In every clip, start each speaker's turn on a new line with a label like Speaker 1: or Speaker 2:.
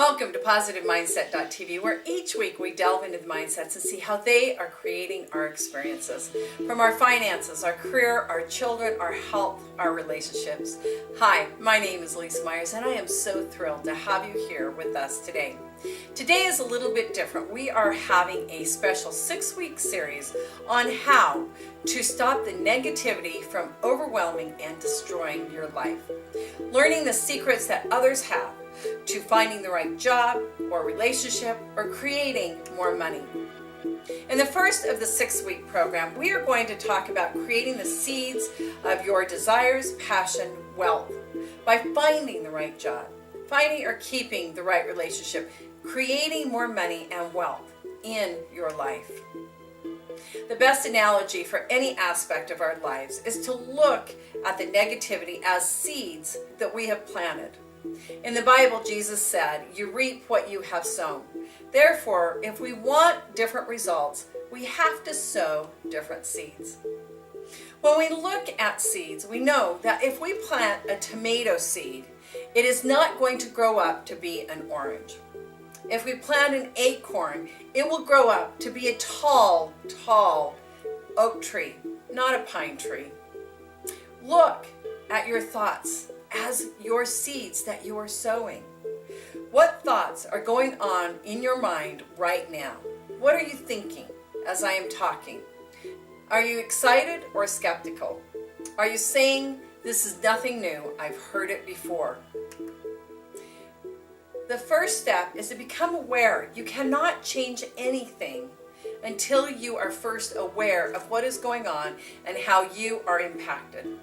Speaker 1: Welcome to PositiveMindset.tv, where each week we delve into the mindsets and see how they are creating our experiences. From our finances, our career, our children, our health, our relationships. Hi, my name is Lisa Myers, and I am so thrilled to have you here with us today. Today is a little bit different. We are having a special 6-week series on how to stop the negativity from overwhelming and destroying your life. Learning the secrets that others have to finding the right job or relationship or creating more money. In the first of the 6-week program, we are going to talk about creating the seeds of your desires, passion, wealth by finding the right job, finding or keeping the right relationship, creating more money and wealth in your life. The best analogy for any aspect of our lives is to look at the negativity as seeds that we have planted. In the Bible, Jesus said, "You reap what you have sown." Therefore, if we want different results, we have to sow different seeds. When we look at seeds, we know that if we plant a tomato seed, it is not going to grow up to be an orange. If we plant an acorn, it will grow up to be a tall oak tree, not a pine tree. Look at your thoughts as your seeds that you are sowing. What thoughts are going on in your mind right now? What are you thinking as I am talking? Are you excited or skeptical? Are you saying, "This is nothing new, I've heard it before"? The first step is to become aware. You cannot change anything until you are first aware of what is going on and how you are impacted.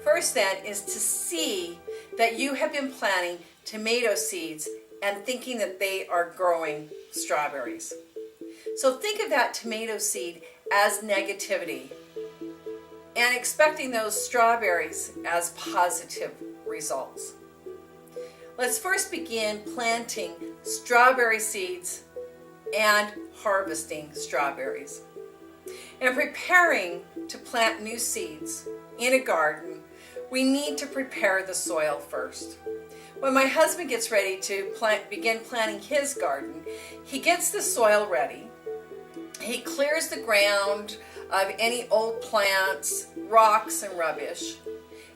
Speaker 1: First then is to see that you have been planting tomato seeds and thinking that they are growing strawberries. So think of that tomato seed as negativity and expecting those strawberries as positive results. Let's first begin planting strawberry seeds and harvesting strawberries. And preparing to plant new seeds in a garden, we need to prepare the soil first. When my husband gets ready to begin planting his garden, he gets the soil ready. He clears the ground of any old plants, rocks, and rubbish.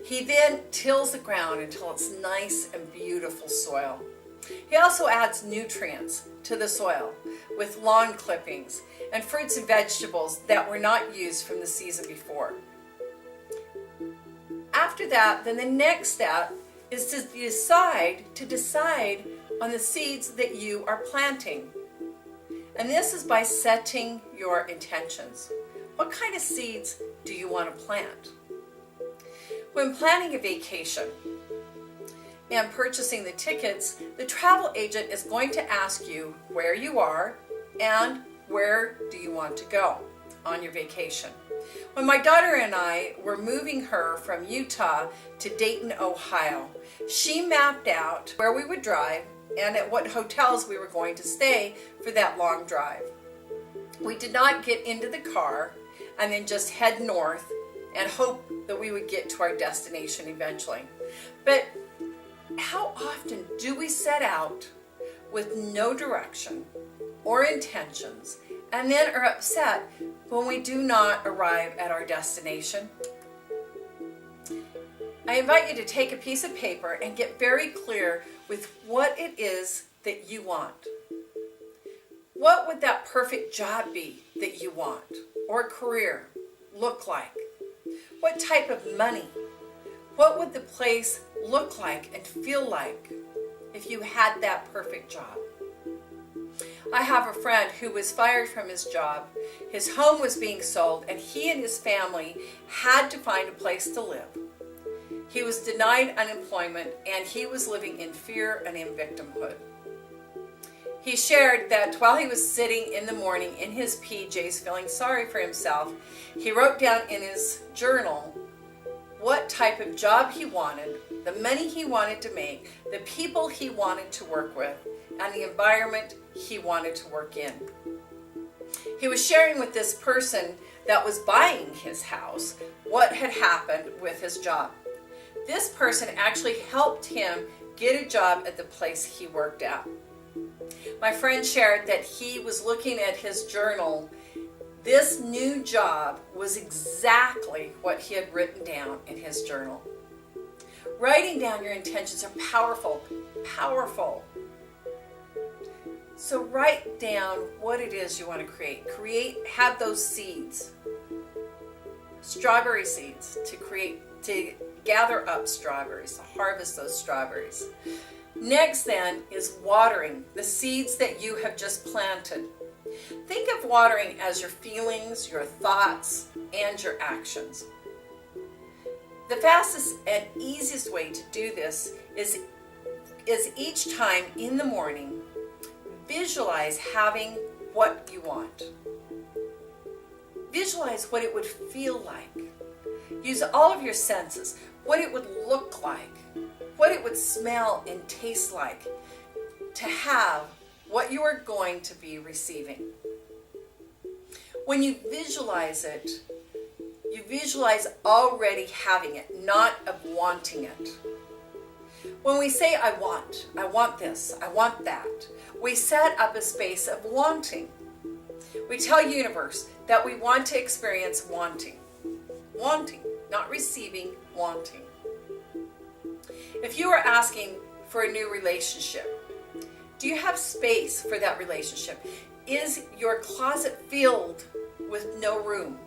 Speaker 1: He then tills the ground until it's nice and beautiful soil. He also adds nutrients to the soil with lawn clippings and fruits and vegetables that were not used from the season before. After that, then the next step is to decide on the seeds that you are planting. And this is by setting your intentions. What kind of seeds do you want to plant? When planning a vacation and purchasing the tickets, the travel agent is going to ask you where you are and where do you want to go on your vacation. When my daughter and I were moving her from Utah to Dayton, Ohio, she mapped out where we would drive and at what hotels we were going to stay for that long drive. We did not get into the car and then just head north and hope that we would get to our destination eventually. But how often do we set out with no direction or intentions and then are upset when we do not arrive at our destination? I invite you to take a piece of paper and get very clear with what it is that you want. What would that perfect job be that you want or career look like? What type of money? What would the place look like and feel like if you had that perfect job? I have a friend who was fired from his job. His home was being sold and he and his family had to find a place to live. He was denied unemployment and he was living in fear and in victimhood. He shared that while he was sitting in the morning in his PJs feeling sorry for himself, he wrote down in his journal what type of job he wanted, the money he wanted to make, the people he wanted to work with, and the environment he wanted to work in. He was sharing with this person that was buying his house what had happened with his job. This person actually helped him get a job at the place he worked at. My friend shared that he was looking at his journal. This new job was exactly what he had written down in his journal. Writing down your intentions are powerful, powerful. So write down what it is you want to create. Have those seeds, strawberry seeds, to gather up strawberries, to harvest those strawberries. Next then is watering the seeds that you have just planted. Think of watering as your feelings, your thoughts, and your actions. The fastest and easiest way to do this is each time in the morning, visualize having what you want. Visualize what it would feel like. Use all of your senses, what it would look like, what it would smell and taste like to have what you are going to be receiving. When you visualize it, you visualize already having it, not of wanting it. When we say, I want this, I want that, we set up a space of wanting. We tell universe that we want to experience wanting. Wanting, not receiving, wanting. If you are asking for a new relationship, do you have space for that relationship? Is your closet filled with no room?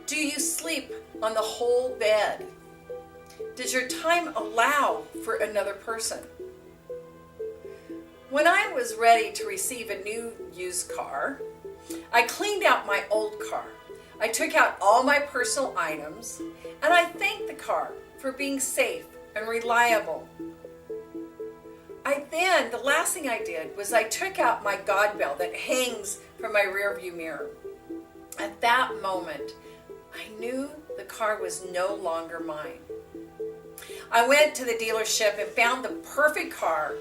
Speaker 1: Do you sleep on the whole bed? Does your time allow for another person? When I was ready to receive a new used car, I cleaned out my old car. I took out all my personal items, and I thanked the car for being safe and reliable. The last thing I did was I took out my God bell that hangs from my rearview mirror. At that moment, I knew the car was no longer mine. I went to the dealership and found the perfect car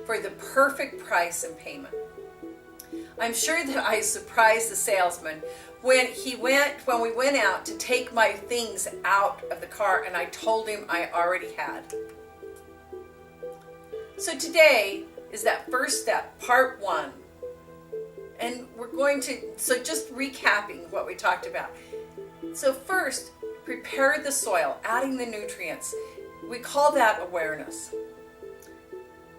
Speaker 1: for the perfect price and payment. I'm sure that I surprised the salesman when we went out to take my things out of the car, and I told him I already had. So today is that first step, part 1. And so just recapping what we talked about. So first, prepare the soil, adding the nutrients. We call that awareness.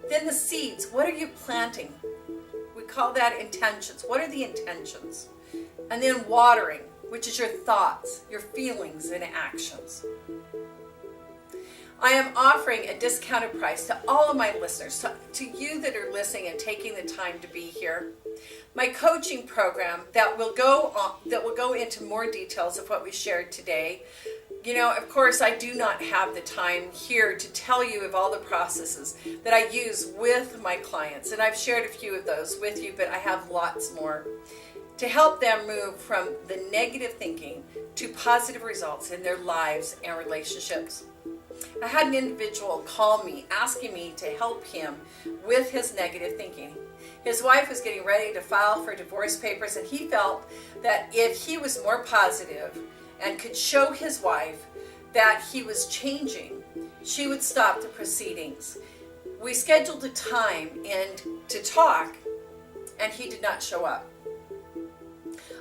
Speaker 1: Then the seeds, what are you planting? We call that intentions. What are the intentions? And then watering, which is your thoughts, your feelings, and actions. I am offering a discounted price to all of my listeners, to you that are listening and taking the time to be here. My coaching program that will go into more details of what we shared today. You know, of course, I do not have the time here to tell you of all the processes that I use with my clients, and I've shared a few of those with you, but I have lots more to help them move from the negative thinking to positive results in their lives and relationships. I had an individual call me asking me to help him with his negative thinking. His wife was getting ready to file for divorce papers, and he felt that if he was more positive and could show his wife that he was changing, she would stop the proceedings. We scheduled a time to talk, and he did not show up.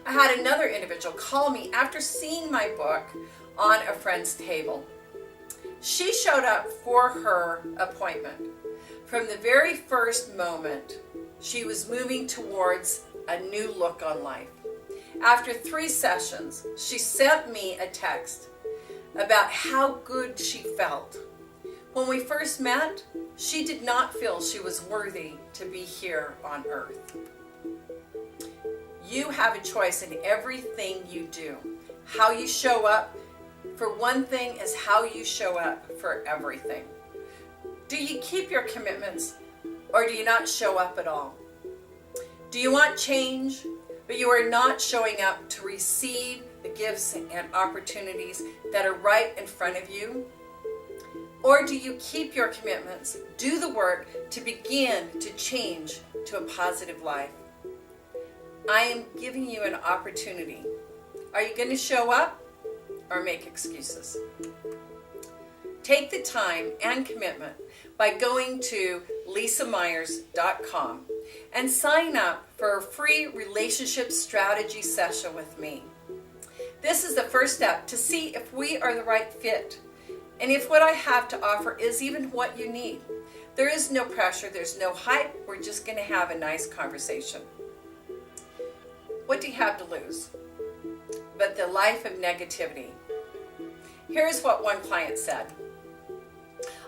Speaker 1: I had another individual call me after seeing my book on a friend's table. She showed up for her appointment. From the very first moment, she was moving towards a new look on life. After 3 sessions, she sent me a text about how good she felt. When we first met, she did not feel she was worthy to be here on earth. You have a choice in everything you do. How you show up, for one thing, is how you show up for everything. Do you keep your commitments, or do you not show up at all? Do you want change, but you are not showing up to receive the gifts and opportunities that are right in front of you? Or do you keep your commitments, do the work to begin to change to a positive life? I am giving you an opportunity. Are you going to show up or make excuses? Take the time and commitment by going to lisamyers.com and sign up for a free relationship strategy session with me. This is the first step to see if we are the right fit and if what I have to offer is even what you need. There is no pressure, there's no hype, we're just going to have a nice conversation. What do you have to lose but the life of negativity? Here's what one client said.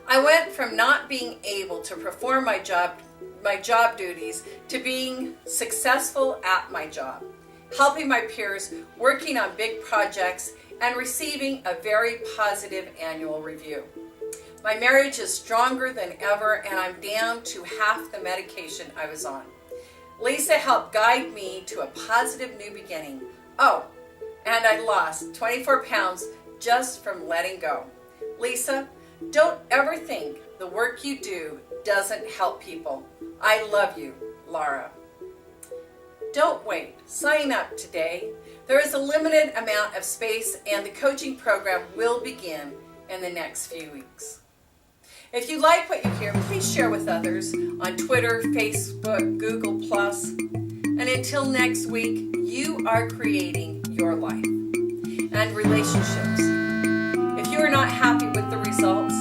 Speaker 1: I went from not being able to perform my job duties to being successful at my job, helping my peers, working on big projects, and receiving a very positive annual review. My marriage is stronger than ever, and I'm down to half the medication I was on. Lisa helped guide me to a positive new beginning. Oh, and I lost 24 pounds just from letting go. Lisa, don't ever think the work you do doesn't help people. I love you, Laura. Don't wait. Sign up today. There is a limited amount of space and the coaching program will begin in the next few weeks. If you like what you hear, please share with others on Twitter, Facebook, Google+. And until next week, you are creating your life and relationships. If you are not happy with the results,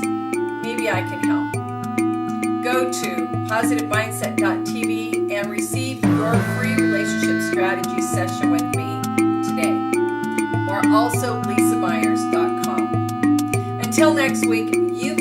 Speaker 1: maybe I can help. Go to positivemindset.tv and receive your free relationship strategy session with me today, or also lisamyers.com. Until next week, you